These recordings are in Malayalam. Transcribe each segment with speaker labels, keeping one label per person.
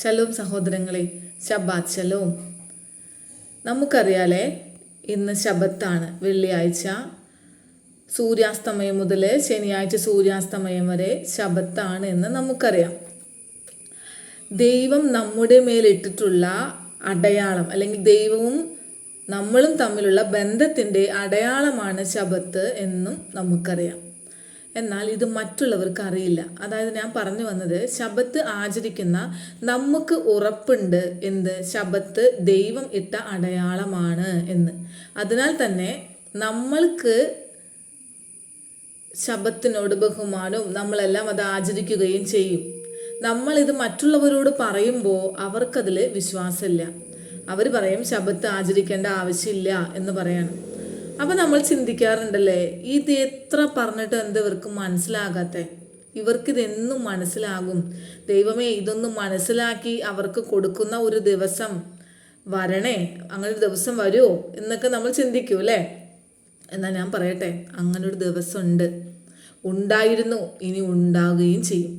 Speaker 1: ശലോം സഹോദരങ്ങളെ, ശബാത്ത് ശലോം. നമുക്കറിയാലേ, ഇന്ന് ശബത്താണ്, വെള്ളിയാഴ്ച സൂര്യാസ്തമയം മുതൽ ശനിയാഴ്ച സൂര്യാസ്തമയം വരെ ശബത്താണ് എന്ന് നമുക്കറിയാം. ദൈവം നമ്മുടെ മേലിട്ടിട്ടുള്ള അടയാളം, അല്ലെങ്കിൽ ദൈവവും നമ്മളും തമ്മിലുള്ള ബന്ധത്തിൻ്റെ അടയാളമാണ് ശബത്ത് എന്നും നമുക്കറിയാം. എന്നാൽ ഇത് മറ്റുള്ളവർക്ക് അറിയില്ല. അതായത് ഞാൻ പറഞ്ഞു വന്നത്, ശബത്ത് ആചരിക്കുന്ന നമുക്ക് ഉറപ്പുണ്ട് എന്ത്, ശബത്ത് ദൈവം ഇട്ട അടയാളമാണ് എന്ന്. അതിനാൽ തന്നെ നമ്മൾക്ക് ശബത്തിനോട് ബഹുമാനവും നമ്മളെല്ലാം അത് ആചരിക്കുകയും ചെയ്യും. നമ്മളിത് മറ്റുള്ളവരോട് പറയുമ്പോൾ അവർക്കതിൽ വിശ്വാസമില്ല. അവർ പറയും ശബത്ത് ആചരിക്കേണ്ട ആവശ്യമില്ല എന്ന് പറയണം. അപ്പം നമ്മൾ ചിന്തിക്കാറുണ്ടല്ലേ, ഇത് എത്ര പറഞ്ഞിട്ട് എന്താ ഇവർക്ക് മനസ്സിലാകാത്തെ? ഇവർക്കിതെന്നും മനസ്സിലാകും. ദൈവമേ, ഇതൊന്നും മനസ്സിലാക്കി അവർക്ക് കൊടുക്കുന്ന ഒരു ദിവസം വരണേ, അങ്ങനെ ഒരു ദിവസം വരുമോ എന്നൊക്കെ നമ്മൾ ചിന്തിക്കൂ അല്ലേ. എന്നാൽ ഞാൻ പറയട്ടെ, അങ്ങനൊരു ദിവസം ഉണ്ടായിരുന്നു, ഇനി ഉണ്ടാവുകയും ചെയ്യും.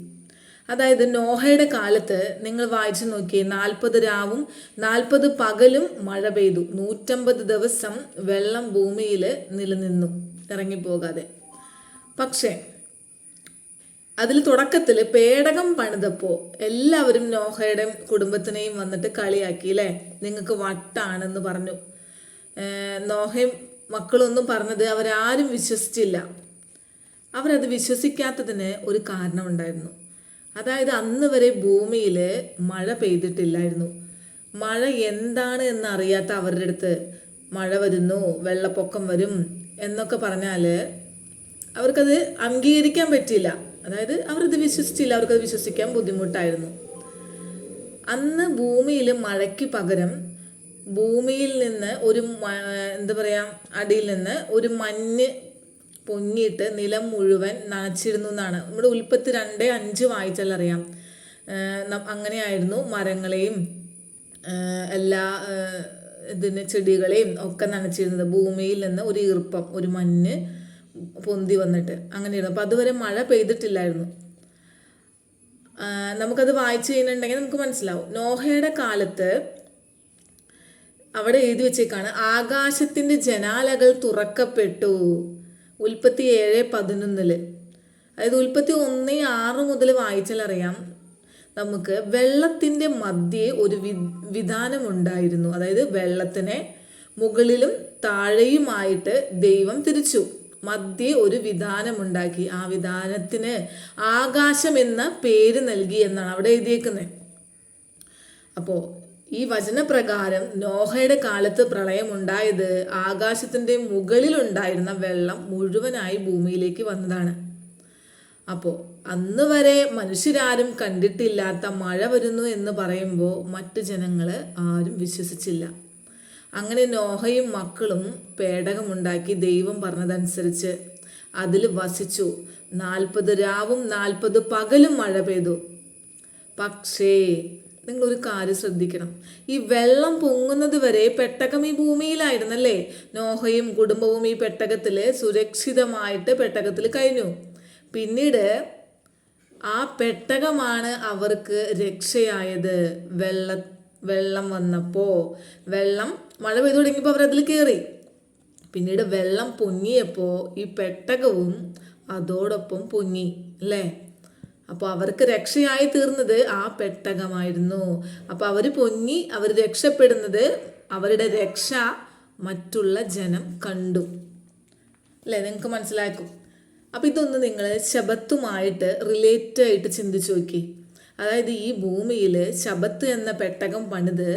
Speaker 1: അതായത് നോഹയുടെ കാലത്ത് നിങ്ങൾ വായിച്ചു നോക്കിയേ, 40 രാവും 40 പകലും മഴ പെയ്തു, 150 ദിവസം വെള്ളം ഭൂമിയിൽ നിലനിന്നു ഇറങ്ങിപ്പോകാതെ. പക്ഷേ അതിൽ തുടക്കത്തിൽ പേടകം പണിതപ്പോൾ എല്ലാവരും നോഹയുടെ കുടുംബത്തിനെയും വന്നിട്ട് കളിയാക്കി അല്ലേ, നിങ്ങൾക്ക് വട്ടാണെന്ന് പറഞ്ഞു. നോഹയും മക്കളൊന്നും പറഞ്ഞത് അവരാരും വിശ്വസിച്ചില്ല. അവരത് വിശ്വസിക്കാത്തതിന് ഒരു കാരണമുണ്ടായിരുന്നു. അതായത് അന്ന് വരെ ഭൂമിയിൽ മഴ പെയ്തിട്ടില്ലായിരുന്നു. മഴ എന്താണ് എന്നറിയാത്ത അവരുടെ അടുത്ത് മഴ വരുന്നു, വെള്ളപ്പൊക്കം വരും എന്നൊക്കെ പറഞ്ഞാൽ അവർക്കത് അംഗീകരിക്കാൻ പറ്റില്ല. അതായത് അവരത് വിശ്വസിച്ചില്ല, അവർക്കത് വിശ്വസിക്കാൻ ബുദ്ധിമുട്ടായിരുന്നു. അന്ന് ഭൂമിയിൽ മഴയ്ക്ക് പകരം ഭൂമിയിൽ നിന്ന് ഒരു അടിയിൽ നിന്ന് ഒരു മഞ്ഞ് പൊങ്ങിയിട്ട് നിലം മുഴുവൻ നനച്ചിരുന്നു എന്നാണ്. നമ്മുടെ ഉൽപ്പത്തി 2:5 വായിച്ചാൽ അറിയാം. അങ്ങനെയായിരുന്നു മരങ്ങളെയും എല്ലാ ചെടികളെയും ഒക്കെ നനച്ചിരുന്നത്. ഭൂമിയിൽ നിന്ന് ഒരു ഈർപ്പം, ഒരു മഞ്ഞ് പൊന്തി വന്നിട്ട് അങ്ങനെയായിരുന്നു. അപ്പം അതുവരെ മഴ പെയ്തിട്ടില്ലായിരുന്നു. നമുക്കത് വായിച്ചു കഴിഞ്ഞിട്ടുണ്ടെങ്കിൽ നമുക്ക് മനസ്സിലാവും. നോഹയുടെ കാലത്ത് അവിടെ എഴുതി വെച്ചേക്കാണ്, ആകാശത്തിൻ്റെ ജനാലകൾ തുറക്കപ്പെട്ടു. ഉൽപ്പത്തി 7:11. അതായത് ഉൽപ്പത്തി 1:6 മുതൽ വായിച്ചാൽ അറിയാം നമുക്ക്, വെള്ളത്തിൻ്റെ മധ്യേ ഒരു വിധാനമുണ്ടായിരുന്നു. അതായത് വെള്ളത്തിനെ മുകളിലും താഴെയുമായിട്ട് ദൈവം തിരിച്ചു, മധ്യേ ഒരു വിധാനമുണ്ടാക്കി. ആ വിധാനത്തിന് ആകാശം എന്ന പേര് നൽകി എന്നാണ് അവിടെ എഴുതിയേക്കുന്നത്. അപ്പോൾ ഈ വചനപ്രകാരം നോഹയുടെ കാലത്ത് പ്രളയമുണ്ടായത് ആകാശത്തിൻ്റെ മുകളിലുണ്ടായിരുന്ന വെള്ളം മുഴുവനായി ഭൂമിയിലേക്ക് വന്നതാണ്. അപ്പോൾ അന്ന് വരെ മനുഷ്യരാരും കണ്ടിട്ടില്ലാത്ത മഴ വരുന്നു എന്ന് പറയുമ്പോൾ മറ്റു ജനങ്ങൾ ആരും വിശ്വസിച്ചില്ല. അങ്ങനെ നോഹയും മക്കളും പേടകമുണ്ടാക്കി ദൈവം പറഞ്ഞതനുസരിച്ച് അതിൽ വസിച്ചു. 40 രാവും 40 പകലും മഴ പെയ്തു. പക്ഷേ നിങ്ങളൊരു കാര്യം ശ്രദ്ധിക്കണം, ഈ വെള്ളം പൊങ്ങുന്നത് വരെ പെട്ടകം ഈ ഭൂമിയിലായിരുന്നല്ലേ. നോഹയും കുടുംബവും ഈ പെട്ടകത്തിൽ സുരക്ഷിതമായിട്ട് പെട്ടകത്തിൽ കഴിഞ്ഞു. പിന്നീട് ആ പെട്ടകമാണ് അവർക്ക് രക്ഷയായത്. വെള്ളം വന്നപ്പോൾ, മഴ പെയ്തു തുടങ്ങിയപ്പോൾ അവരതിൽ കയറി. പിന്നീട് വെള്ളം പൊങ്ങിയപ്പോൾ ഈ പെട്ടകവും അതോടൊപ്പം പൊങ്ങി അല്ലേ. അപ്പോൾ അവർക്ക് രക്ഷയായി തീർന്നത് ആ പെട്ടകമായിരുന്നു. അപ്പോൾ അവർ പൊങ്ങി, അവർ രക്ഷപ്പെടുന്നത്, അവരുടെ രക്ഷ മറ്റുള്ള ജനം കണ്ടു അല്ലേ. നിങ്ങൾക്ക് മനസ്സിലാക്കും. അപ്പോൾ ഇതൊന്ന് നിങ്ങൾ ശബത്തുമായിട്ട് റിലേറ്റ് ആയിട്ട് ചിന്തിച്ചു നോക്കി. അതായത് ഈ ഭൂമിയിൽ ശബത്ത് എന്ന പെട്ടകം പണിത്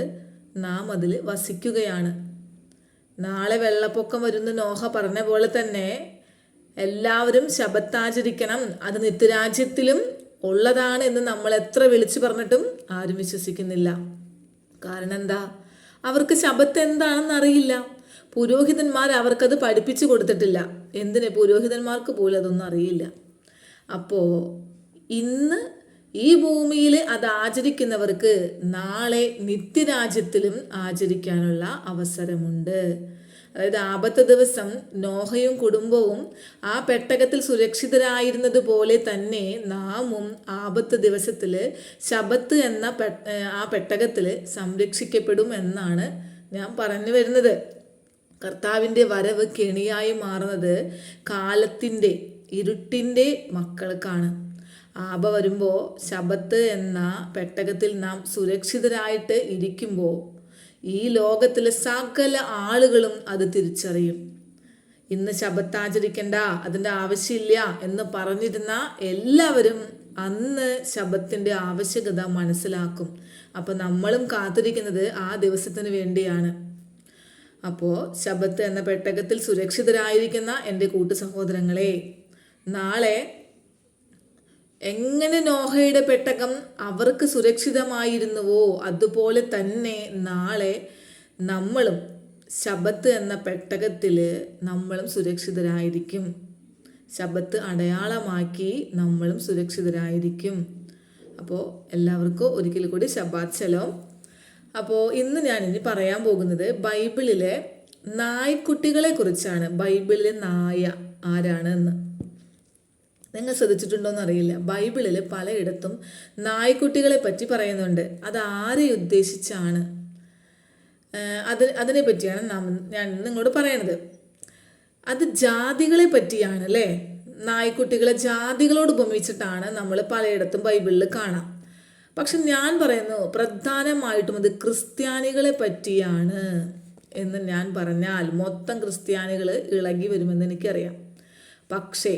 Speaker 1: നാം അതിൽ വസിക്കുകയാണ്. നാളെ വെള്ളപ്പൊക്കം വരുന്ന നോഹ പറഞ്ഞ പോലെ തന്നെ എല്ലാവരും ശബത്താചരിക്കണം, അത് നിത്യരാജ്യത്തിലും ഉള്ളതാണ് എന്ന് നമ്മൾ എത്ര വിളിച്ചു പറഞ്ഞിട്ടും ആരും വിശ്വസിക്കുന്നില്ല. കാരണം എന്താ? അവർക്ക് ശബത്ത് എന്താണെന്ന് അറിയില്ല. പുരോഹിതന്മാർ അവർക്കത് പഠിപ്പിച്ചു കൊടുത്തിട്ടില്ല. എന്തിന്? പുരോഹിതന്മാർക്ക് പോലും അതൊന്നും അറിയില്ല. അപ്പോൾ ഇന്ന് ഈ ഭൂമിയിൽ അത് ആചരിക്കുന്നവർക്ക് നാളെ നിത്യരാജ്യത്തിലും ആചരിക്കാനുള്ള അവസരമുണ്ട്. അതായത് ആപത്ത് ദിവസം നോഹയും കുടുംബവും ആ പെട്ടകത്തിൽ സുരക്ഷിതരായിരുന്നത് പോലെ തന്നെ നാമും ആപത്ത് ദിവസത്തിൽ ശബത്ത് എന്ന ആ പെട്ടകത്തിൽ സംരക്ഷിക്കപ്പെടും എന്നാണ് ഞാൻ പറഞ്ഞു വരുന്നത്. കർത്താവിൻ്റെ വരവ് കെണിയായി മാറുന്നത് കാലത്തിൻ്റെ ഇരുട്ടിൻ്റെ മക്കൾക്കാണ്. ആപ വരുമ്പോൾ ശബത്ത് എന്ന പെട്ടകത്തിൽ നാം സുരക്ഷിതരായിട്ട് ഇരിക്കുമ്പോൾ ഈ ലോകത്തിലെ സകല ആളുകളും അത് തിരിച്ചറിയും. ഇന്ന് ശബത്ത് ആചരിക്കണ്ട, അതിൻ്റെ ആവശ്യമില്ല എന്ന് പറഞ്ഞിരുന്ന എല്ലാവരും അന്ന് ശബത്തിൻ്റെ ആവശ്യകത മനസ്സിലാക്കും. അപ്പോൾ നമ്മളും കാത്തിരിക്കുന്നത് ആ ദിവസത്തിന് വേണ്ടിയാണ്. അപ്പോൾ ശബത്ത് എന്ന പെട്ടകത്തിൽ സുരക്ഷിതരായിരിക്കുന്ന എൻ്റെ കൂട്ടു സഹോദരങ്ങളെ, നാളെ എങ്ങനെ നോഹയുടെ പെട്ടകം അവർക്ക് സുരക്ഷിതമായിരുന്നുവോ അതുപോലെ തന്നെ നാളെ നമ്മളും ശബത്ത് എന്ന പെട്ടകത്തിൽ നമ്മളും സുരക്ഷിതരായിരിക്കും. ശബത്ത് അടയാളമാക്കി നമ്മളും സുരക്ഷിതരായിരിക്കും. അപ്പോൾ എല്ലാവർക്കും ഒരിക്കൽ കൂടി ശബാത്ത് ശലോം. അപ്പോൾ ഇന്ന് ഞാനിനി പറയാൻ പോകുന്നത് ബൈബിളിലെ നായ്ക്കുട്ടികളെ കുറിച്ചാണ്. ബൈബിളിലെ നായ ആരാണ് എന്ന് നിങ്ങൾ ശ്രദ്ധിച്ചിട്ടുണ്ടോയെന്ന് അറിയില്ല. ബൈബിളിൽ പലയിടത്തും നായ്ക്കുട്ടികളെ പറ്റി പറയുന്നുണ്ട്. അത് ആരെ ഉദ്ദേശിച്ചാണ്, അതിനെ പറ്റിയാണ് ഞാൻ നിങ്ങളോട് പറയണത്. അത് ജാതികളെ പറ്റിയാണ് അല്ലേ. നായ്ക്കുട്ടികളെ ജാതികളോട് ഉപമിച്ചിട്ടാണ് നമ്മൾ പലയിടത്തും ബൈബിളിൽ കാണാം. പക്ഷെ ഞാൻ പറയുന്നു പ്രധാനമായിട്ടും അത് ക്രിസ്ത്യാനികളെ പറ്റിയാണ് എന്ന് ഞാൻ പറഞ്ഞാൽ മൊത്തം ക്രിസ്ത്യാനികൾ ഇളകി വരുമെന്ന് എനിക്കറിയാം. പക്ഷേ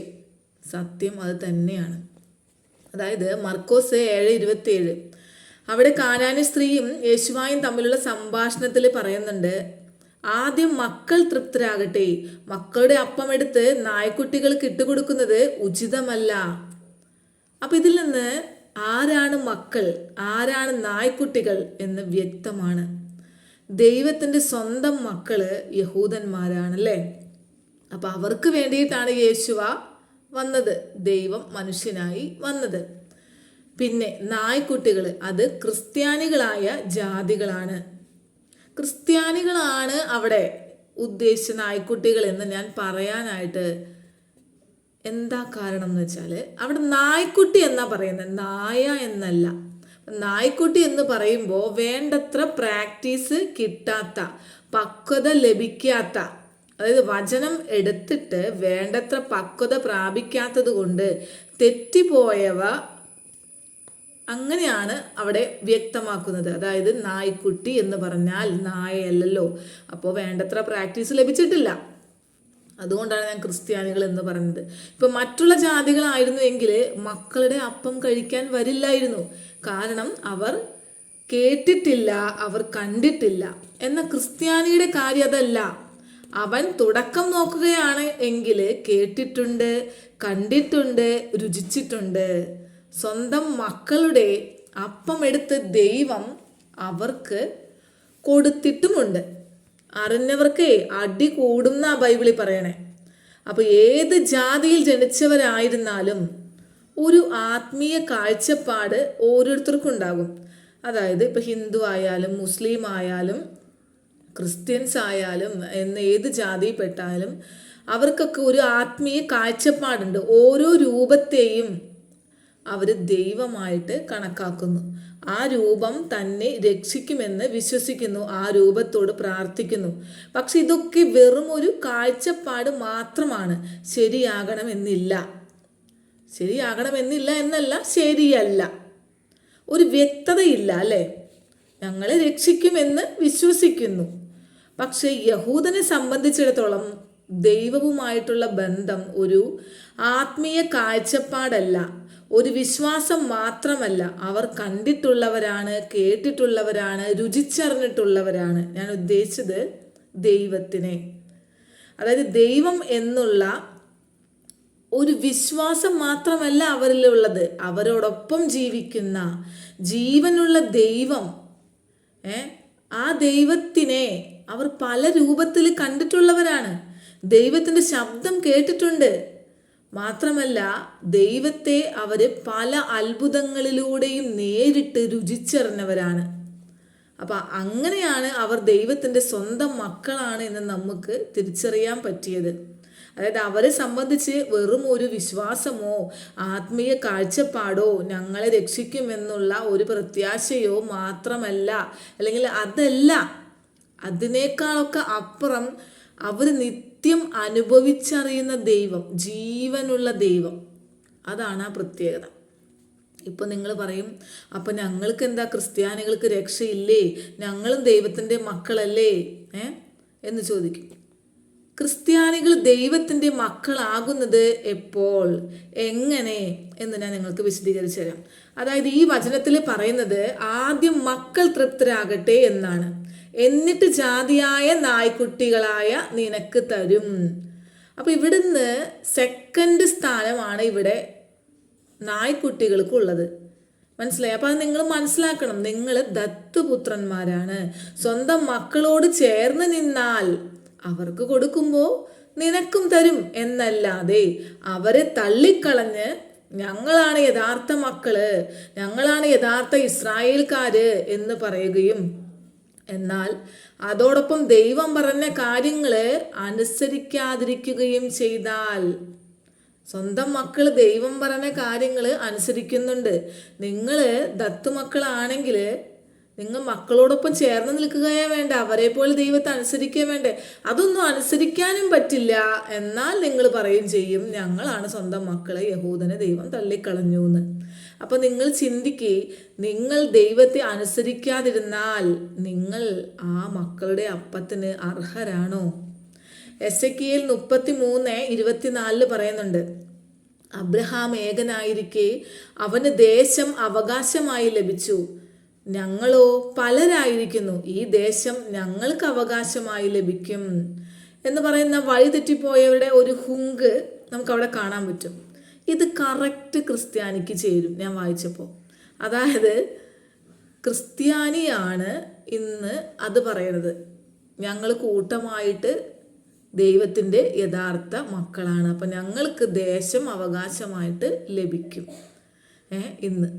Speaker 1: സത്യം അത് തന്നെയാണ്. അതായത് മർക്കോസ് 7:27 അവിടെ കാനാന്യ സ്ത്രീയും യേശുവായും തമ്മിലുള്ള സംഭാഷണത്തിൽ പറയുന്നുണ്ട്, ആദ്യം മക്കൾ തൃപ്തരാകട്ടെ, മക്കളുടെ അപ്പം എടുത്ത് നായ്ക്കുട്ടികൾക്ക് ഇട്ടുകൊടുക്കുന്നത് ഉചിതമല്ല. അപ്പം ഇതിൽ നിന്ന് ആരാണ് മക്കൾ, ആരാണ് നായ്ക്കുട്ടികൾ എന്ന് വ്യക്തമാണ്. ദൈവത്തിൻ്റെ സ്വന്തം മക്കള് യഹൂദന്മാരാണല്ലേ. അപ്പം അവർക്ക് വേണ്ടിയിട്ടാണ് യേശുവ വന്നത്, ദൈവം മനുഷ്യനായി വന്നത്. പിന്നെ നായ്ക്കുട്ടികൾ അത് ക്രിസ്ത്യാനികളായ ജാതികളാണ്. ക്രിസ്ത്യാനികളാണ് അവിടെ ഉദ്ദേശിച്ച നായ്ക്കുട്ടികൾ എന്ന് ഞാൻ പറയാനായിട്ട് എന്താ കാരണം എന്ന് വെച്ചാൽ അവിടെ നായ്ക്കുട്ടി എന്നാ പറയുന്നത്, നായ എന്നല്ല. നായ്ക്കുട്ടി എന്ന് പറയുമ്പോൾ വേണ്ടത്ര പ്രാക്ടീസ് കിട്ടാത്ത, പക്വത ലഭിക്കാത്ത, അതായത് വചനം എടുത്തിട്ട് വേണ്ടത്ര പക്വത പ്രാപിക്കാത്തത് കൊണ്ട് തെറ്റിപ്പോയവ, അങ്ങനെയാണ് അവിടെ വ്യക്തമാക്കുന്നത്. അതായത് നായ്ക്കുട്ടി എന്ന് പറഞ്ഞാൽ നായയല്ലല്ലോ, അപ്പോൾ വേണ്ടത്ര പ്രാക്ടീസ് ലഭിച്ചിട്ടില്ല. അതുകൊണ്ടാണ് ഞാൻ ക്രിസ്ത്യാനികൾ എന്ന് പറഞ്ഞത്. ഇപ്പം മറ്റുള്ള ജാതികളായിരുന്നു എങ്കിൽ മക്കളുടെ അപ്പം കഴിക്കാൻ വരില്ലായിരുന്നു. കാരണം അവർ കേട്ടിട്ടില്ല, അവർ കണ്ടിട്ടില്ല. എന്നാൽ ക്രിസ്ത്യാനിയുടെ കാര്യം അതല്ല. അവൻ തുടക്കം നോക്കുകയാണ് എങ്കിൽ കേട്ടിട്ടുണ്ട്, കണ്ടിട്ടുണ്ട്, രുചിച്ചിട്ടുണ്ട്. സ്വന്തം മക്കളുടെ അപ്പം എടുത്ത് ദൈവം അവർക്ക് കൊടുത്തിട്ടുമുണ്ട്. അറിഞ്ഞവർക്ക് അടി കൂടുന്ന ബൈബിളിൽ പറയണേ. അപ്പോൾ ഏത് ജാതിയിൽ ജനിച്ചവരായിരുന്നാലും ഒരു ആത്മീയ കാഴ്ചപ്പാട് ഓരോരുത്തർക്കും ഉണ്ടാകും. അതായത് ഇപ്പം ഹിന്ദു ആയാലും മുസ്ലിം ആയാലും ക്രിസ്ത്യൻസ് ആയാലും എന്ന് ഏത് ജാതിയിൽപ്പെട്ടാലും അവർക്കൊക്കെ ഒരു ആത്മീയ കാഴ്ചപ്പാടുണ്ട്. ഓരോ രൂപത്തെയും അവർ ദൈവമായിട്ട് കണക്കാക്കുന്നു. ആ രൂപം തന്നെ രക്ഷിക്കുമെന്ന് വിശ്വസിക്കുന്നു, ആ രൂപത്തോട് പ്രാർത്ഥിക്കുന്നു. പക്ഷെ ഇതൊക്കെ വെറും ഒരു കാഴ്ചപ്പാട് മാത്രമാണ്. ശരിയാകണമെന്നില്ല എന്നല്ല, ശരിയല്ല, ഒരു വ്യക്തതയില്ല അല്ലേ. ഞങ്ങളെ രക്ഷിക്കുമെന്ന് വിശ്വസിക്കുന്നു. പക്ഷെ യഹൂദനെ സംബന്ധിച്ചിടത്തോളം ദൈവവുമായിട്ടുള്ള ബന്ധം ഒരു ആത്മീയ കാഴ്ചപ്പാടല്ല, ഒരു വിശ്വാസം മാത്രമല്ല. അവർ കണ്ടിട്ടുള്ളവരാണ്, കേട്ടിട്ടുള്ളവരാണ്, രുചിച്ചറിഞ്ഞിട്ടുള്ളവരാണ്. ഞാൻ ഉദ്ദേശിച്ചത് ദൈവത്തിനെ. അതായത് ദൈവം എന്നുള്ള ഒരു വിശ്വാസം മാത്രമല്ല അവരിലുള്ളത്, അവരോടൊപ്പം ജീവിക്കുന്ന ജീവനുള്ള ദൈവം. ആ ദൈവത്തിനെ അവർ പല രൂപത്തിൽ കണ്ടിട്ടുള്ളവരാണ്. ദൈവത്തിൻ്റെ ശബ്ദം കേട്ടിട്ടുണ്ട്. മാത്രമല്ല ദൈവത്തെ അവർ പല അത്ഭുതങ്ങളിലൂടെയും നേരിട്ട് രുചിച്ചറിഞ്ഞവരാണ്. അപ്പം അങ്ങനെയാണ് അവർ ദൈവത്തിൻ്റെ സ്വന്തം മക്കളാണ് എന്ന് നമുക്ക് തിരിച്ചറിയാൻ പറ്റിയത്. അതായത് അവരെ സംബന്ധിച്ച് വെറും ഒരു വിശ്വാസമോ ആത്മീയ കാഴ്ചപ്പാടോ ഞങ്ങളെ രക്ഷിക്കുമെന്നുള്ള ഒരു പ്രത്യാശയോ മാത്രമല്ല, അല്ലെങ്കിൽ അതല്ല, അതിനേക്കാളൊക്കെ അപ്പുറം അവർ നിത്യം അനുഭവിച്ചറിയുന്ന ദൈവം, ജീവനുള്ള ദൈവം, അതാണ് ആ പ്രത്യേകത. ഇപ്പം നിങ്ങൾ പറയും, അപ്പം ഞങ്ങൾക്ക് എന്താ, ക്രിസ്ത്യാനികൾക്ക് രക്ഷയില്ലേ, ഞങ്ങളും ദൈവത്തിൻ്റെ മക്കളല്ലേ എന്ന് ചോദിക്കും. ക്രിസ്ത്യാനികൾ ദൈവത്തിൻ്റെ മക്കളാകുന്നത് എപ്പോൾ, എങ്ങനെ എന്ന് ഞാൻ നിങ്ങൾക്ക് വിശദീകരിച്ചു തരാം. അതായത് ഈ വചനത്തിൽ പറയുന്നത് ആദ്യം മക്കൾ തൃപ്തരാകട്ടെ എന്നാണ്, എന്നിട്ട് ജാതിയായ നായ്ക്കുട്ടികളായ നിനക്ക് തരും. അപ്പം ഇവിടുന്ന് സെക്കൻഡ് സ്ഥാനമാണ് ഇവിടെ നായ്ക്കുട്ടികൾക്കുള്ളത്. മനസ്സിലായി? അപ്പം അത് നിങ്ങൾ മനസ്സിലാക്കണം, നിങ്ങൾ ദത്തുപുത്രന്മാരാണ്. സ്വന്തം മക്കളോട് ചേർന്ന് നിന്നാൽ അവർക്ക് കൊടുക്കുമ്പോൾ നിനക്കും തരും എന്നല്ലാതെ അവരെ തള്ളിക്കളഞ്ഞ് ഞങ്ങളാണ് യഥാർത്ഥ മക്കള്, ഞങ്ങളാണ് യഥാർത്ഥ ഇസ്രായേൽക്കാര് എന്ന് പറയുകയും എന്നാൽ അതോടൊപ്പം ദൈവം പറഞ്ഞ കാര്യങ്ങൾ അനുസരിക്കാതിരിക്കുകയും ചെയ്താൽ, സ്വന്തം മക്കൾ ദൈവം പറഞ്ഞ കാര്യങ്ങൾ അനുസരിക്കുന്നുണ്ട്, നിങ്ങൾ ദത്തുമക്കളാണെങ്കിൽ നിങ്ങൾ മക്കളോടൊപ്പം ചേർന്ന് നിൽക്കുകയേ വേണ്ട, അവരെ പോലെ ദൈവത്തെ അനുസരിക്കുക വേണ്ടേ, അതൊന്നും അനുസരിക്കാനും പറ്റില്ല. എന്നാൽ നിങ്ങൾ പറയും ചെയ്യും ഞങ്ങളാണ് സ്വന്തം മക്കളെ, യഹൂദനെ ദൈവം തള്ളിക്കളഞ്ഞു എന്ന്. അപ്പം നിങ്ങൾ ചിന്തിക്ക്, നിങ്ങൾ ദൈവത്തെ അനുസരിക്കാതിരുന്നാൽ നിങ്ങൾ ആ മക്കളുടെ അപ്പത്തിന് അർഹരാണോ? എസെക്കിയേൽ 33:24 പറയുന്നുണ്ട്, അബ്രഹാം ഏകനായിരിക്കെ അവന് ദേശം അവകാശമായി ലഭിച്ചു, ഞങ്ങളോ പലരായിരിക്കുന്നു, ഈ ദേശം ഞങ്ങൾക്ക് അവകാശമായി ലഭിക്കും എന്ന് പറയുന്ന വഴിതെറ്റിപ്പോയവരുടെ ഒരു ഹുങ്ക് നമുക്കവിടെ കാണാൻ പറ്റും. ഇത് കറക്റ്റ് ക്രിസ്ത്യാനിക്ക് ചേരും. ഞാൻ വായിച്ചപ്പോൾ, അതായത് ക്രിസ്ത്യാനിയാണ് ഇന്ന് അത് പറയണത്, ഞങ്ങൾ കൂട്ടമായിട്ട് ദൈവത്തിൻ്റെ യഥാർത്ഥ മക്കളാണ്, അപ്പം ഞങ്ങൾക്ക് ദേശം അവകാശമായിട്ട് ലഭിക്കും ഇന്ന്.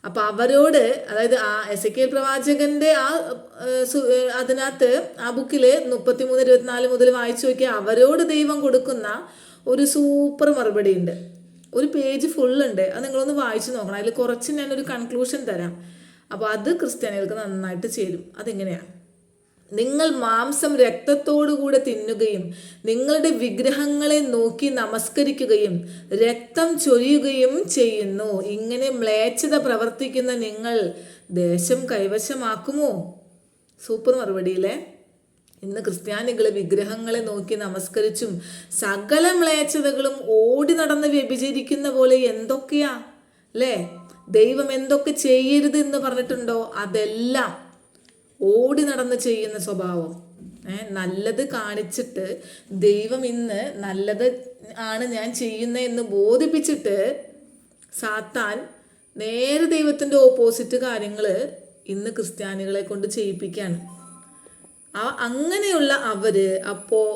Speaker 1: അപ്പം അവരോട്, അതായത് ആ എസെക്കിയേൽ പ്രവാചകന്റെ അതിനകത്ത് ആ ബുക്കിൽ 33:24 മുതൽ വായിച്ചു നോക്കിയാൽ അവരോട് ദൈവം കൊടുക്കുന്ന ഒരു സൂപ്പർ മറുപടി ഉണ്ട്. ഒരു പേജ് ഫുള്ളുണ്ട്, അത് നിങ്ങളൊന്ന് വായിച്ചു നോക്കണം. അതിൽ കുറച്ച് ഞാനൊരു കൺക്ലൂഷൻ തരാം. അപ്പോൾ അത് ക്രിസ്ത്യാനികൾക്ക് നന്നായിട്ട് ചേരും. അതെങ്ങനെയാണ്? നിങ്ങൾ മാംസം രക്തത്തോടുകൂടെ തിന്നുകയും നിങ്ങളുടെ വിഗ്രഹങ്ങളെ നോക്കി നമസ്കരിക്കുകയും രക്തം ചൊരിയുകയും ചെയ്യുന്നു. ഇങ്ങനെ മ്ലേച്ഛത പ്രവർത്തിക്കുന്ന നിങ്ങൾ ദേശം കൈവശമാക്കുമോ? സൂപ്പർ മറുപടിയില്ലേ? ഇന്ന് ക്രിസ്ത്യാനികൾ വിഗ്രഹങ്ങളെ നോക്കി നമസ്കരിച്ചും സകല മ്ലേച്ഛതകളും ഓടി നടന്ന് വ്യഭിചരിക്കുന്ന പോലെ എന്തൊക്കെയാ അല്ലേ? ദൈവം എന്തൊക്കെ ചെയ്യരുത് എന്ന് പറഞ്ഞിട്ടുണ്ടോ അതെല്ലാം ഓടി നടന്ന് ചെയ്യുന്ന സ്വഭാവം. നല്ലത് കാണിച്ചിട്ട് ദൈവം ഇന്ന് നല്ലത് ആണ് ഞാൻ ചെയ്യുന്നത് എന്ന് ബോധിപ്പിച്ചിട്ട് സാത്താൻ നേരെ ദൈവത്തിൻ്റെ ഓപ്പോസിറ്റ് കാര്യങ്ങൾ ഇന്ന് ക്രിസ്ത്യാനികളെ കൊണ്ട് ചെയ്യിപ്പിക്കുകയാണ്. അങ്ങനെയുള്ള അവര് അപ്പോൾ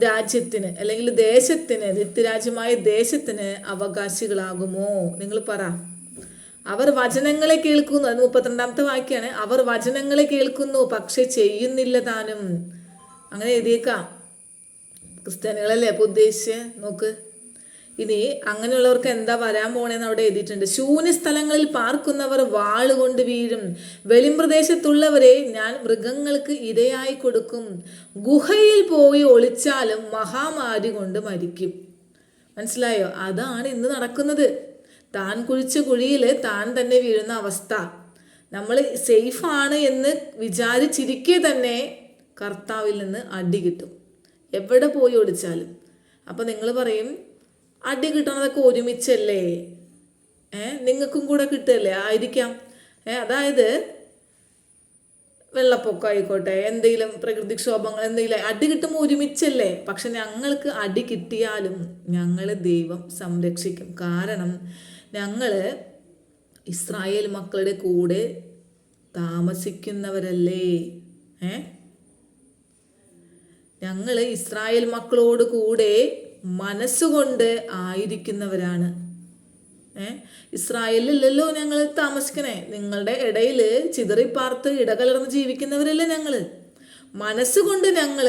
Speaker 1: രാജ്യത്തിന് അല്ലെങ്കിൽ ദേശത്തിന്, നിത്യരാജ്യമായ ദേശത്തിന് അവകാശികളാകുമോ? നിങ്ങൾ പറ. അവർ വചനങ്ങളെ കേൾക്കുന്നു, അത് 32-ാമത്തെ വാക്യാണ്. അവർ വചനങ്ങളെ കേൾക്കുന്നു പക്ഷെ ചെയ്യുന്നില്ല താനും. അങ്ങനെ എഴുതിയേക്കാം. ക്രിസ്ത്യാനികളല്ലേ അപ്പോൾ ഉദ്ദേശിച്ച് നോക്ക്. ഇനി അങ്ങനെയുള്ളവർക്ക് എന്താ വരാൻ പോണേന്ന് അവിടെ എഴുതിയിട്ടുണ്ട്. ശൂന്യ സ്ഥലങ്ങളിൽ പാർക്കുന്നവർ വാളുകൊണ്ട് വീഴും, വെളിമ്പ്രദേശത്തുള്ളവരെ ഞാൻ മൃഗങ്ങൾക്ക് ഇരയായി കൊടുക്കും, ഗുഹയിൽ പോയി ഒളിച്ചാലും മഹാമാരി കൊണ്ട് മരിക്കും. മനസ്സിലായോ? അതാണ് ഇന്ന് നടക്കുന്നത്. താൻ കുഴിച്ച കുഴിയിൽ താൻ തന്നെ വീഴുന്ന അവസ്ഥ. നമ്മൾ സേഫാണ് എന്ന് വിചാരിച്ചിരിക്കെ തന്നെ കർത്താവിൽ നിന്ന് അടി കിട്ടും, എവിടെ പോയി ഒളിച്ചാലും. അപ്പം നിങ്ങൾ പറയും അടി കിട്ടണതൊക്കെ ഒരുമിച്ചല്ലേ, നിങ്ങൾക്കും കൂടെ കിട്ടുകയല്ലേ? ആയിരിക്കാം. അതായത് വെള്ളപ്പൊക്കം ആയിക്കോട്ടെ, എന്തെങ്കിലും പ്രകൃതിക്ഷോഭങ്ങൾ, എന്തെങ്കിലും അടി കിട്ടുമ്പോൾ ഒരുമിച്ചല്ലേ. പക്ഷെ ഞങ്ങൾക്ക് അടി കിട്ടിയാലും ഞങ്ങളെ ദൈവം സംരക്ഷിക്കും. കാരണം ഞങ്ങൾ ഇസ്രായേൽ മക്കളുടെ കൂടെ താമസിക്കുന്നവരല്ലേ. ഞങ്ങൾ ഇസ്രായേൽ മക്കളോട് കൂടെ മനസ്സുകൊണ്ട് ആയിരിക്കുന്നവരാണ്. ഇസ്രായേലിലല്ലോ ഞങ്ങൾ താമസിക്കണേ, നിങ്ങളുടെ ഇടയിൽ ചിതറിപ്പാർത്ത് ഇടകലർന്ന് ജീവിക്കുന്നവരല്ലേ ഞങ്ങൾ. മനസ്സുകൊണ്ട് ഞങ്ങൾ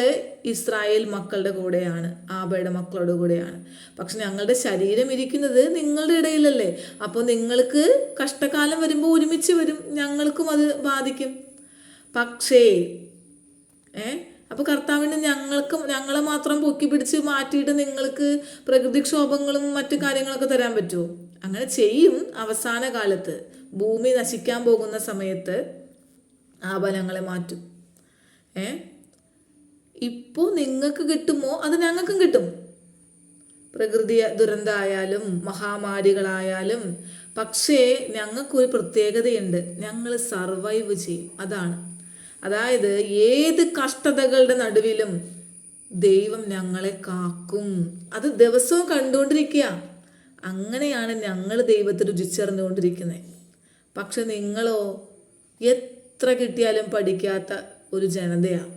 Speaker 1: ഇസ്രായേൽ മക്കളുടെ കൂടെയാണ്, ആബയുടെ മക്കളുടെ കൂടെയാണ്. പക്ഷെ ഞങ്ങളുടെ ശരീരം ഇരിക്കുന്നത് നിങ്ങളുടെ ഇടയിലല്ലേ. അപ്പോൾ നിങ്ങൾക്ക് കഷ്ടകാലം വരുമ്പോൾ ഒരുമിച്ച് വരും, ഞങ്ങൾക്കും അത് ബാധിക്കും. പക്ഷേ അപ്പോൾ കർത്താവിന് ഞങ്ങളെ മാത്രം പൊക്കി പിടിച്ച് മാറ്റിയിട്ട് നിങ്ങൾക്ക് പ്രകൃതിക്ഷോഭങ്ങളും മറ്റു കാര്യങ്ങളൊക്കെ തരാൻ പറ്റുമോ? അങ്ങനെ ചെയ്യും. അവസാന കാലത്ത് ഭൂമി നശിക്കാൻ പോകുന്ന സമയത്ത് ആബ ഞങ്ങളെ മാറ്റും. ഇപ്പോൾ നിങ്ങൾക്ക് കിട്ടുമോ അത് ഞങ്ങൾക്കും കിട്ടും. പ്രകൃതി ദുരന്തമായാലും മഹാമാരികളായാലും. പക്ഷേ ഞങ്ങൾക്കൊരു പ്രത്യേകതയുണ്ട്, ഞങ്ങൾ സർവൈവ് ചെയ്യും. അതായത് ഏത് കഷ്ടതകളുടെ നടുവിലും ദൈവം ഞങ്ങളെ കാക്കും. അത് ദിവസവും കണ്ടുകൊണ്ടിരിക്കുക. അങ്ങനെയാണ് ഞങ്ങൾ ദൈവത്തെ രുചിച്ചറിഞ്ഞുകൊണ്ടിരിക്കുന്നത്. പക്ഷെ നിങ്ങളോ എത്ര കിട്ടിയാലും പഠിക്കാത്ത ഒരു ജനതയാണ്.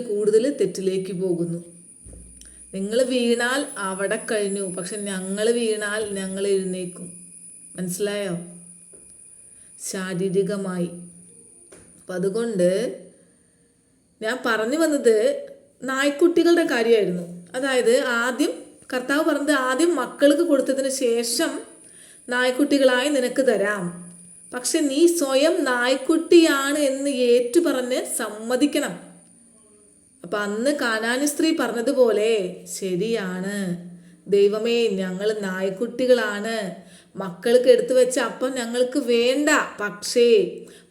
Speaker 1: കൂടുതൽ തെറ്റിലേക്ക് പോകുന്നു. നിങ്ങൾ വീണാൽ അവിടെ കഴിഞ്ഞു. പക്ഷെ ഞങ്ങൾ വീണാൽ ഞങ്ങൾ എഴുന്നേക്കും. മനസ്സിലായോ? ശാരീരികമായി. അപ്പം അതുകൊണ്ട് ഞാൻ പറഞ്ഞു വന്നത് നായ്ക്കുട്ടികളുടെ കാര്യമായിരുന്നു. അതായത് ആദ്യം കർത്താവ് പറഞ്ഞത്, ആദ്യം മക്കൾക്ക് കൊടുത്തതിന് ശേഷം നായ്ക്കുട്ടികളായി നിനക്ക് തരാം. പക്ഷെ നീ സ്വയം നായ്ക്കുട്ടിയാണ് എന്ന് ഏറ്റുപറഞ്ഞ് സമ്മതിക്കണം. അപ്പം അന്ന് കാനാനി സ്ത്രീ പറഞ്ഞതുപോലെ ശരിയാണ്, ദൈവമേ ഞങ്ങൾ നായ്ക്കുട്ടികളാണ്, മക്കൾക്ക് എടുത്തു വെച്ച അപ്പം ഞങ്ങൾക്ക് വേണ്ട. പക്ഷേ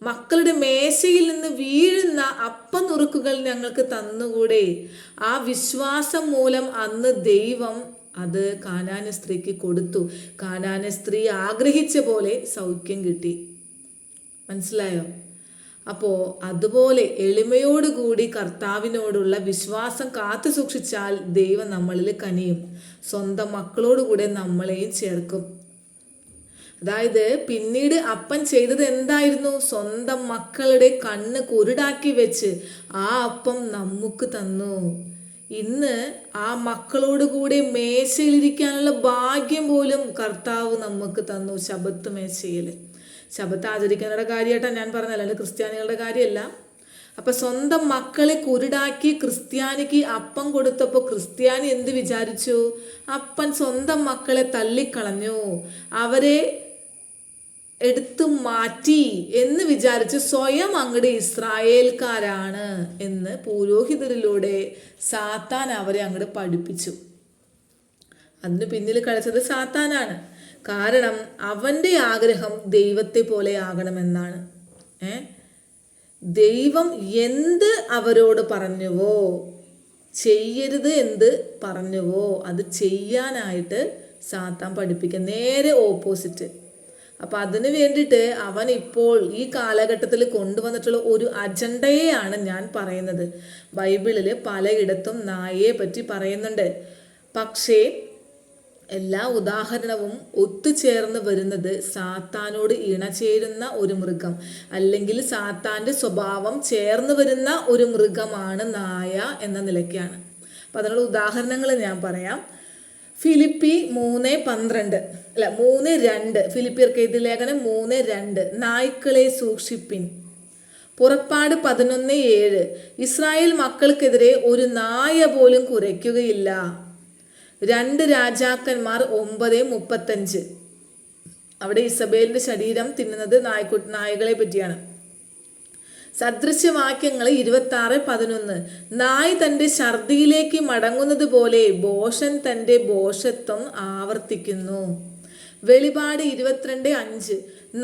Speaker 1: മക്കളുടെ മേശയിൽ നിന്ന് വീഴുന്ന അപ്പം നുറുക്കുകൾ ഞങ്ങൾക്ക് തന്നുകൂടെ? ആ വിശ്വാസം മൂലം അന്ന് ദൈവം അത് കാനാനി സ്ത്രീക്ക് കൊടുത്തു. കാനാനി സ്ത്രീ ആഗ്രഹിച്ച പോലെ സൗഖ്യം കിട്ടി. മനസ്സിലായോ? അപ്പോൾ അതുപോലെ എളിമയോടുകൂടി കർത്താവിനോടുള്ള വിശ്വാസം കാത്തു സൂക്ഷിച്ചാൽ ദൈവം നമ്മളിൽ കനിയും. സ്വന്തം മക്കളോടുകൂടെ നമ്മളെയും ചേർക്കും. അതായത് പിന്നീട് അപ്പൻ ചെയ്തത് എന്തായിരുന്നു? സ്വന്തം മക്കളുടെ കണ്ണ് കുരുടാക്കി വെച്ച് ആ അപ്പം നമുക്ക് തന്നു. ഇന്ന് ആ മക്കളോടുകൂടി മേശയിലിരിക്കാനുള്ള ഭാഗ്യം പോലും കർത്താവ് നമുക്ക് തന്നു. ശബത്ത് മേശയിൽ ശബത്ത് ആചരിക്കുന്നവരുടെ കാര്യമായിട്ടാണ് ഞാൻ പറഞ്ഞത്, അല്ലാണ്ട് ക്രിസ്ത്യാനികളുടെ കാര്യമല്ല. അപ്പം സ്വന്തം മക്കളെ കുരുടാക്കി ക്രിസ്ത്യാനിക്ക് അപ്പം കൊടുത്തപ്പോൾ ക്രിസ്ത്യാനി എന്ത് വിചാരിച്ചു? അപ്പൻ സ്വന്തം മക്കളെ തള്ളിക്കളഞ്ഞു, അവരെ എടുത്തു മാറ്റി എന്ന് വിചാരിച്ച് സ്വയം അങ്ങോട്ട് ഇസ്രായേൽക്കാരാണ് എന്ന് പുരോഹിതരിലൂടെ സാത്താൻ അവരെ അങ്ങോട്ട് പഠിപ്പിച്ചു. അതിന് പിന്നിൽ കളിച്ചത് സാത്താനാണ്. കാരണം അവൻ്റെ ആഗ്രഹം ദൈവത്തെ പോലെ ആകണമെന്നാണ്. ദൈവം എന്ത് അവരോട് പറഞ്ഞുവോ, ചെയ്യരുത് എന്ത് പറഞ്ഞുവോ അത് ചെയ്യാനായിട്ട് സാത്താൻ പഠിപ്പിക്കുക. നേരെ ഓപ്പോസിറ്റ്. അപ്പം അതിന് വേണ്ടിയിട്ട് അവൻ ഇപ്പോൾ ഈ കാലഘട്ടത്തിൽ കൊണ്ടുവന്നിട്ടുള്ള ഒരു അജണ്ടയെയാണ് ഞാൻ പറയുന്നത്. ബൈബിളിൽ പലയിടത്തും നായയെ പറ്റി പറയുന്നുണ്ട്. പക്ഷേ എല്ലാ ഉദാഹരണവും ഒത്തുചേർന്ന് വരുന്നത് സാത്താനോട് ഇണചേരുന്ന ഒരു മൃഗം, അല്ലെങ്കിൽ സാത്താൻ്റെ സ്വഭാവം ചേർന്ന് വരുന്ന ഒരു മൃഗമാണ് നായ എന്ന നിലയ്ക്കാണ്. അപ്പം അതിനുള്ള ഉദാഹരണങ്ങൾ ഞാൻ പറയാം. ഫിലിപ്പി 3:2 ഫിലിപ്പിയർക്ക് എഴുതിയ ലേഖനം 3:2 നായ്ക്കളെ സൂക്ഷിപ്പിൻ. പുറപ്പാട് 11:7 ഇസ്രായേൽ മക്കൾക്കെതിരെ ഒരു നായ പോലും കുരയ്ക്കുകയില്ല. 2 രാജാക്കന്മാർ 9:35 അവിടെ ഇസബേലിന്റെ ശരീരം തിന്നുന്നത് നായകളെ പറ്റിയാണ്. സദൃശ്യവാക്യങ്ങൾ 26:11 നായ് തൻ്റെ ഛർദിയിലേക്ക് മടങ്ങുന്നത് പോലെ ഭോഷൻ തൻ്റെ ഭോഷത്വം ആവർത്തിക്കുന്നു. വെളിപാട് 22:5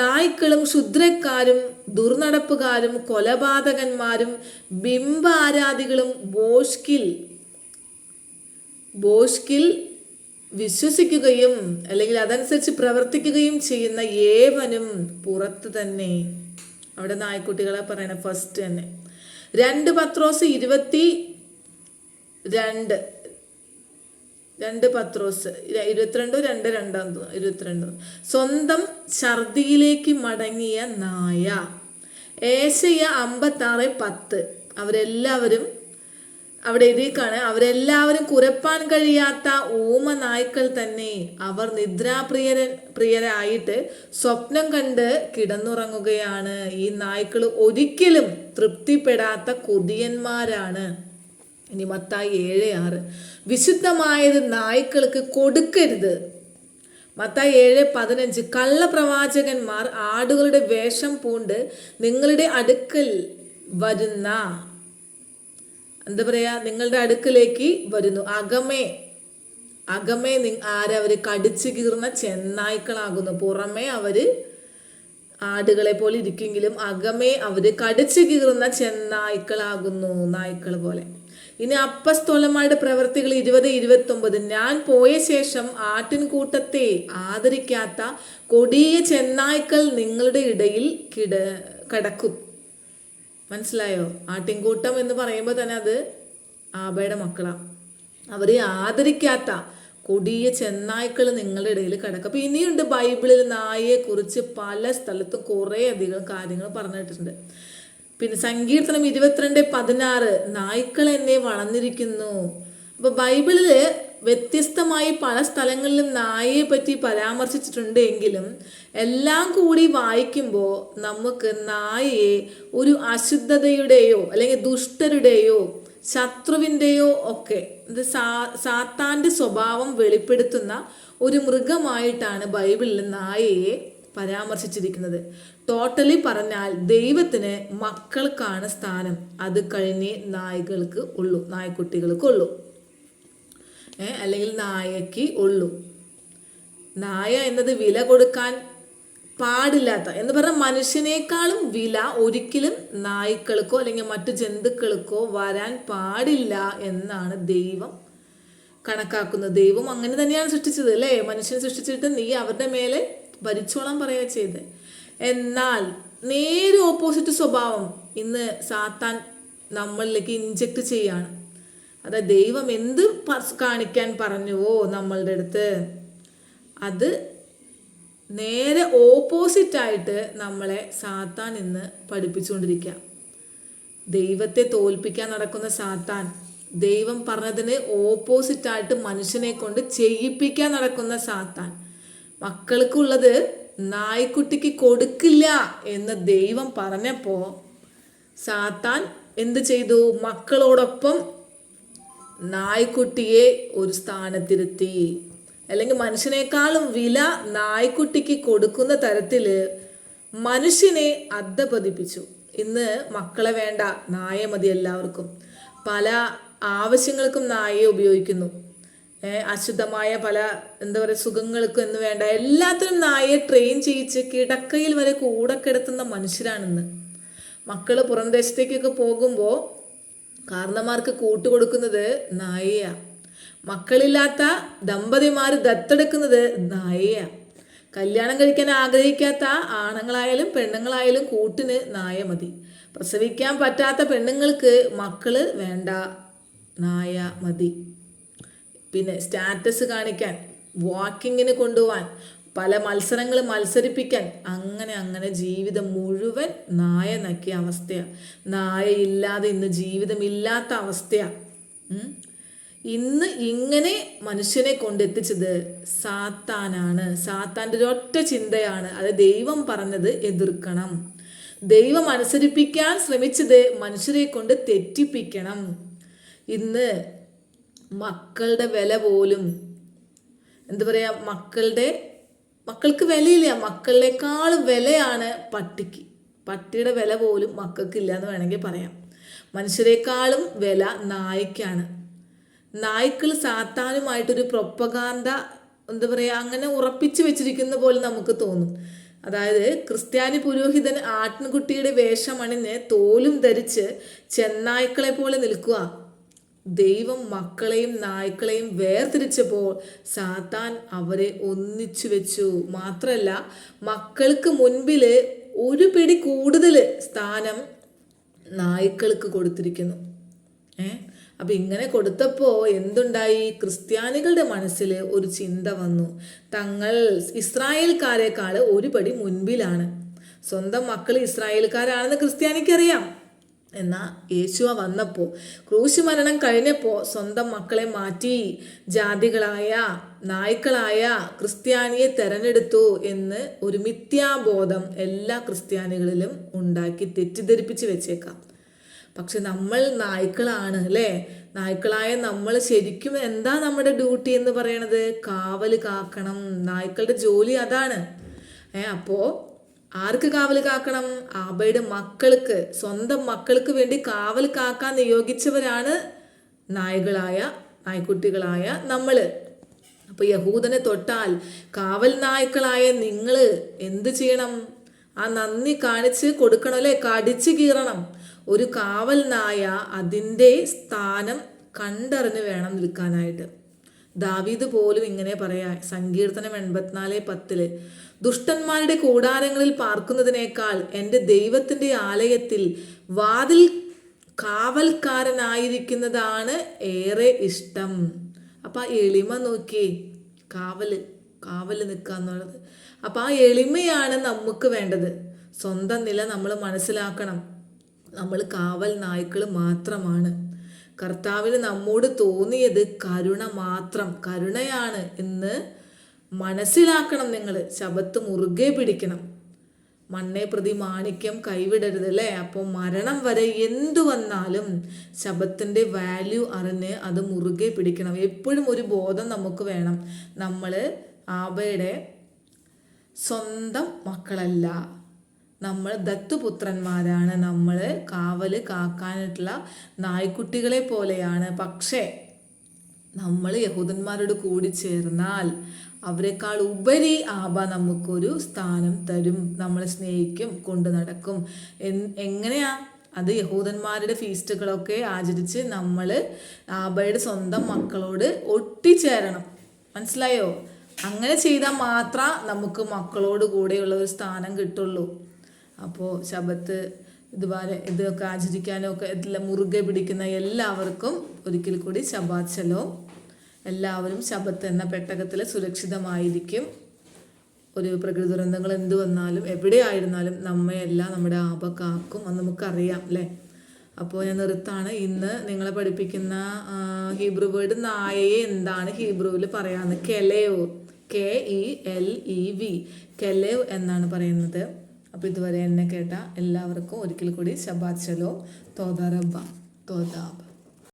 Speaker 1: നായ്ക്കളും ക്ഷുദ്രക്കാരും ദുർനടപ്പുകാരും കൊലപാതകന്മാരും ബിംബാരാധികളും ബോഷ്കിൽ വിശ്വസിക്കുകയും അല്ലെങ്കിൽ അതനുസരിച്ച് പ്രവർത്തിക്കുകയും ചെയ്യുന്ന ഏവനും പുറത്ത് തന്നെ. അവിടെ നായ്ക്കുട്ടികളെ പറയണ ഫസ്റ്റ് തന്നെ. 2 പത്രോസ് 22 സ്വന്തം ഛർദിയിലേക്ക് മടങ്ങിയ നായ. ഏശയ്യ 56:10 അവരെല്ലാവരും അവിടെ എഴുതിക്കാണ്, അവരെല്ലാവരും കുരപ്പാൻ കഴിയാത്ത ഊമ നായ്ക്കൾ തന്നെ. അവർ പ്രിയരായിട്ട് സ്വപ്നം കണ്ട് കിടന്നുറങ്ങുകയാണ്. ഈ നായ്ക്കൾ ഒരിക്കലും തൃപ്തിപ്പെടാത്ത കൊതിയന്മാരാണ്. ഇനി മത്തായി 7:6, വിശുദ്ധമായത് നായ്ക്കൾക്ക് കൊടുക്കരുത്. മത്തായി 7:15, കള്ളപ്രവാചകന്മാർ ആടുകളുടെ വേഷം പൂണ്ട് നിങ്ങളുടെ അടുക്കൽ വരുന്ന, എന്താ പറയാ, നിങ്ങളുടെ അടുക്കലേക്ക് വരുന്നു. അകമേ ആരവര് കടിച്ചു കീറുന്ന ചെന്നായ്ക്കളാകുന്നു. പുറമേ അവര് ആടുകളെ പോലെ ഇരിക്കെങ്കിലും അകമേ അവര് കടിച്ചു കീറുന്ന ചെന്നായ്ക്കളാകുന്നു, നായ്ക്കൾ പോലെ. ഇനി അപ്പസ്തോലന്മാരുടെ പ്രവർത്തികൾ 20:29, ഞാൻ പോയ ശേഷം ആട്ടിൻകൂട്ടത്തെ ആദരിക്കാത്ത കൊടിയ ചെന്നായ്ക്കൾ നിങ്ങളുടെ ഇടയിൽ കിടക്കും. മനസ്സിലായോ? ആട്ടിൻകൂട്ടം എന്ന് പറയുമ്പോൾ തന്നെ അത് ആബയുടെ മക്കളാണ്. അവരെ ആദരിക്കാത്ത കൊടിയ ചെന്നായ്ക്കൾ നിങ്ങളുടെ ഇടയിൽ കിടക്കും. അപ്പം ഇനിയുണ്ട് ബൈബിളിൽ നായയെ കുറിച്ച് പല സ്ഥലത്തും കുറേ അധികം കാര്യങ്ങൾ പറഞ്ഞിട്ടുണ്ട്. പിന്നെ സങ്കീർത്തനം 22:16, നായ്ക്കൾ എന്നെ വളർന്നിരിക്കുന്നു. അപ്പോൾ ബൈബിളിൽ വ്യത്യസ്തമായി പല സ്ഥലങ്ങളിലും നായയെ പറ്റി പരാമർശിച്ചിട്ടുണ്ട് എങ്കിലും എല്ലാം കൂടി വായിക്കുമ്പോൾ നമുക്ക് നായയെ ഒരു അശുദ്ധതയുടെയോ അല്ലെങ്കിൽ ദുഷ്ടരുടെയോ ശത്രുവിൻ്റെയോ ഒക്കെ സാത്താൻ്റെ സ്വഭാവം വെളിപ്പെടുത്തുന്ന ഒരു മൃഗമായിട്ടാണ് ബൈബിളിൽ നായയെ പരാമർശിച്ചിരിക്കുന്നത്. ടോട്ടലി പറഞ്ഞാൽ ദൈവത്തിന് മക്കൾക്കാണ് സ്ഥാനം, അത് കഴിഞ്ഞേ നായ്ക്കൾക്ക് ഉള്ളൂ, നായ്ക്കുട്ടികൾക്ക് ഉള്ളൂ, അല്ലെങ്കിൽ നായയ്ക്ക് ഉള്ളൂ. നായ എന്നത് വില കൊടുക്കാൻ പാടില്ലാത്ത എന്ന് പറഞ്ഞാൽ മനുഷ്യനേക്കാളും വില ഒരിക്കലും നായ്ക്കൾക്കോ അല്ലെങ്കിൽ മറ്റു ജന്തുക്കൾക്കോ വരാൻ പാടില്ല എന്നാണ് ദൈവം കണക്കാക്കുന്നത്. ദൈവം അങ്ങനെ തന്നെയാണ് സൃഷ്ടിച്ചത് അല്ലേ? മനുഷ്യനെ സൃഷ്ടിച്ചിട്ട് നീ അവരുടെ മേലെ ഭരിച്ചോളാൻ പറയുക ചെയ്ത്. എന്നാൽ നേരെ ഓപ്പോസിറ്റ് സ്വഭാവം ഇന്ന് സാത്താൻ നമ്മളിലേക്ക് ഇൻജക്റ്റ് ചെയ്യാണ്. അതായത് ദൈവം എന്ത് കാണിക്കാൻ പറഞ്ഞുവോ നമ്മളുടെ അടുത്ത്, അത് നേരെ ഓപ്പോസിറ്റായിട്ട് നമ്മളെ സാത്താൻ ഇന്ന് പഠിപ്പിച്ചുകൊണ്ടിരിക്കുക. ദൈവത്തെ തോൽപ്പിക്കാൻ നടക്കുന്ന സാത്താൻ, ദൈവം പറഞ്ഞതിന് ഓപ്പോസിറ്റായിട്ട് മനുഷ്യനെ കൊണ്ട് ചെയ്യിപ്പിക്കാൻ നടക്കുന്ന സാത്താൻ. മക്കൾക്കുള്ളത് നായ്ക്കുട്ടിക്ക് കൊടുക്കില്ല എന്ന് ദൈവം പറഞ്ഞപ്പോൾ സാത്താൻ എന്ത് ചെയ്തു? മക്കളോടൊപ്പം നായ്ക്കുട്ടിയെ ഒരു സ്ഥാനത്തിരുത്തി. അല്ലെങ്കിൽ മനുഷ്യനേക്കാളും വില നായ്ക്കുട്ടിക്ക് കൊടുക്കുന്ന തരത്തിൽ മനുഷ്യനെ അധഃപതിപ്പിച്ചു. ഇന്ന് മക്കളെ വേണ്ട, നായ മതി എല്ലാവർക്കും. പല ആവശ്യങ്ങൾക്കും നായയെ ഉപയോഗിക്കുന്നു. അശുദ്ധമായ പല എന്താ പറയുക സുഖങ്ങൾക്കും എന്ന് വേണ്ട എല്ലാത്തിനും നായയെ ട്രെയിൻ ചെയ്യിച്ച് കിടക്കയിൽ വരെ കൂടെ കിടത്തുന്ന മനുഷ്യരാണിന്ന്. മക്കൾ പുറം ദേശത്തേക്കൊക്കെ പോകുമ്പോൾ കാരണന്മാർക്ക് കൂട്ടുകൊടുക്കുന്നത് നായയാണ്. മക്കളില്ലാത്ത ദമ്പതിമാർ ദത്തെടുക്കുന്നത് നായയാണ്. കല്യാണം കഴിക്കാൻ ആഗ്രഹിക്കാത്ത ആണുങ്ങളായാലും പെണ്ണുങ്ങളായാലും കൂട്ടിന് നായ മതി. പ്രസവിക്കാൻ പറ്റാത്ത പെണ്ണുങ്ങൾക്ക് മക്കള് വേണ്ട, നായ മതി. പിന്നെ സ്റ്റാറ്റസ് കാണിക്കാൻ, വാക്കിങ്ങിന് കൊണ്ടുപോകാൻ, പല മത്സരങ്ങൾ മത്സരിപ്പിക്കാൻ, അങ്ങനെ ജീവിതം മുഴുവൻ നായ നക്കിയ അവസ്ഥയാണ്. നായ ഇല്ലാതെ ഇന്ന് ജീവിതമില്ലാത്ത അവസ്ഥയാണ്. ഇന്ന് ഇങ്ങനെ മനുഷ്യനെ കൊണ്ടെത്തിച്ചത് സാത്താനാണ്. സാത്താൻ്റെ ഒരൊറ്റ ചിന്തയാണ്, അത് ദൈവം പറഞ്ഞത് എതിർക്കണം. ദൈവം അനുസരിപ്പിക്കാൻ ശ്രമിച്ചത് മനുഷ്യരെ കൊണ്ട് തെറ്റിപ്പിക്കണം. ഇന്ന് മക്കളുടെ വില പോലും എന്താ പറയുക, മക്കൾക്ക് വിലയില്ല. മക്കളേക്കാളും വിലയാണ് പട്ടിക്ക്. പട്ടിയുടെ വില പോലും മക്കൾക്കില്ല എന്ന് വേണമെങ്കിൽ പറയാം. മനുഷ്യരെക്കാളും വില നായ്ക്കാണ്. നായ്ക്കൾ സാത്താനുമായിട്ടൊരു പ്രൊപ്പഗാൻഡ എന്താ പറയുക അങ്ങനെ ഉറപ്പിച്ചു വെച്ചിരിക്കുന്ന പോലെ നമുക്ക് തോന്നും. അതായത് ക്രിസ്ത്യാനി പുരോഹിതൻ ആട്ടിൻകുട്ടിയുടെ വേഷമണിഞ്ഞ് തോലും ധരിച്ച് ചെന്നായ്ക്കളെ പോലെ നിൽക്കുക. ദൈവം മക്കളെയും നായ്ക്കളെയും വേർതിരിച്ചപ്പോൾ സാത്താൻ അവരെ ഒന്നിച്ചു വെച്ചു. മാത്രമല്ല മക്കൾക്ക് മുൻപിൽ ഒരു പിടി കൂടുതൽ സ്ഥാനം നായ്ക്കൾക്ക് കൊടുത്തിരിക്കുന്നു. അപ്പം ഇങ്ങനെ കൊടുത്തപ്പോൾ എന്തുണ്ടായി? ക്രിസ്ത്യാനികളുടെ മനസ്സിൽ ഒരു ചിന്ത വന്നു, തങ്ങൾ ഇസ്രായേൽക്കാരെക്കാൾ ഒരു പടി മുൻപിലാണ്. സ്വന്തം മക്കൾ ഇസ്രായേൽക്കാരാണെന്ന് ക്രിസ്ത്യാനിക്കറിയാം. എന്നാൽ യേശുവ വന്നപ്പോൾ ക്രൂശ് മരണം കഴിഞ്ഞപ്പോൾ സ്വന്തം മക്കളെ മാറ്റി ജാതികളായ നായ്ക്കളായ ക്രിസ്ത്യാനിയെ തെരഞ്ഞെടുത്തു എന്ന് ഒരു മിഥ്യാബോധം എല്ലാ ക്രിസ്ത്യാനികളിലും ഉണ്ടാക്കി തെറ്റിദ്ധരിപ്പിച്ച് വെച്ചേക്കാം. പക്ഷെ നമ്മൾ നായ്ക്കളാണ് അല്ലേ? നായ്ക്കളായ നമ്മൾ ശരിക്കും എന്താ നമ്മുടെ ഡ്യൂട്ടി എന്ന് പറയണത്? കാവൽ കാക്കണം. നായ്ക്കളുടെ ജോലി അതാണ്. അപ്പോൾ ആർക്ക് കാവൽ കാക്കണം? ആബയുടെ മക്കൾക്ക്, സ്വന്തം മക്കൾക്ക് വേണ്ടി കാവൽ കാക്കാൻ നിയോഗിച്ചവരാണ് നായ്ക്കുട്ടികളായ നമ്മള്. അപ്പൊ യഹൂദനെ തൊട്ടാൽ കാവൽ നായ്ക്കളായ നിങ്ങൾ എന്ത് ചെയ്യണം? ആ നന്ദി കാണിച്ച് കൊടുക്കണം അല്ലേ? കടിച്ചു കീറണം. ഒരു കാവൽ നായ അതിൻ്റെ സ്ഥാനം കണ്ടറിഞ്ഞ് വേണം നിൽക്കാനായിട്ട്. ദാവീദ് പോലും ഇങ്ങനെ പറയാ, സങ്കീർത്തനം 84:10, ദുഷ്ടന്മാരുടെ കൂടാരങ്ങളിൽ പാർക്കുന്നതിനേക്കാൾ എൻ്റെ ദൈവത്തിൻ്റെ ആലയത്തിൽ വാതിൽ കാവൽക്കാരനായിരിക്കുന്നതാണ് ഏറെ ഇഷ്ടം. അപ്പം ആ എളിമ നോക്കി, കാവല് നിൽക്കുക എന്നുള്ളത്. അപ്പം ആ എളിമയാണ് നമുക്ക് വേണ്ടത്. സ്വന്തം നില നമ്മൾ മനസ്സിലാക്കണം. നമ്മൾ കാവൽ നായ്ക്കൾ മാത്രമാണ്. കർത്താവിന് നമ്മോട് തോന്നിയത് കരുണയാണ് എന്ന് മനസ്സിലാക്കണം. നിങ്ങൾ ശബത്ത് മുറുകെ പിടിക്കണം. മണ്ണെ പ്രതി മാണിക്യം കൈവിടരുത് അല്ലേ? അപ്പോൾ മരണം വരെ എന്തു വന്നാലും ശബത്തിൻ്റെ വാല്യൂ അറിഞ്ഞ് അത് മുറുകെ പിടിക്കണം. എപ്പോഴും ഒരു ബോധം നമുക്ക് വേണം, നമ്മൾ ആബയുടെ സ്വന്തം മക്കളല്ല, നമ്മൾ ദത്തുപുത്രന്മാരാണ്. നമ്മൾ കാവൽ കാക്കാനായിട്ടുള്ള നായ്ക്കുട്ടികളെ പോലെയാണ്. പക്ഷേ നമ്മൾ യഹൂദന്മാരോട് കൂടി ചേർന്നാൽ അവരെക്കാൾ ഉപരി ആബ നമുക്കൊരു സ്ഥാനം തരും. നമ്മളെ സ്നേഹിക്കും, കൊണ്ടു നടക്കും. എങ്ങനെയാ അത്? യഹൂദന്മാരുടെ ഫീസ്റ്റുകളൊക്കെ ആചരിച്ച് നമ്മൾ ആബയുടെ സ്വന്തം മക്കളോട് ഒട്ടിച്ചേരണം. മനസ്സിലായോ? അങ്ങനെ ചെയ്താൽ മാത്രം നമുക്ക് മക്കളോട് കൂടെയുള്ള ഒരു സ്ഥാനം കിട്ടുള്ളൂ. അപ്പോൾ ശബത്ത് ഇതൊക്കെ ആചരിക്കാനും ഒക്കെ എല്ലാം മുറുകെ പിടിക്കുന്ന എല്ലാവർക്കും ഒരിക്കൽ കൂടി ശബാത്ത് ശലോം. എല്ലാവരും ശബത്ത് എന്ന പെട്ടകത്തിൽ സുരക്ഷിതമായിരിക്കും. ഒരു പ്രകൃതി ദുരന്തങ്ങൾ എന്ത് വന്നാലും എവിടെയായിരുന്നാലും നമ്മയെല്ലാം നമ്മുടെ ആബ കാക്കും. അത് നമുക്കറിയാം അല്ലേ? അപ്പോൾ ഞാൻ നിർത്താണ്. ഇന്ന് നിങ്ങളെ പഠിപ്പിക്കുന്ന ഹീബ്രു വേർഡ് നായയെ എന്താണ് ഹീബ്രുവിൽ പറയാന്ന്? കെലേവ്, KELEV, കെലേവ് എന്നാണ് പറയുന്നത്. അപ്പോൾ ഇതുവരെ എന്നെ കേട്ട എല്ലാവർക്കും ഒരിക്കൽ കൂടി ശബാത്ത് ശലോം. തോദാ റബ്ബ.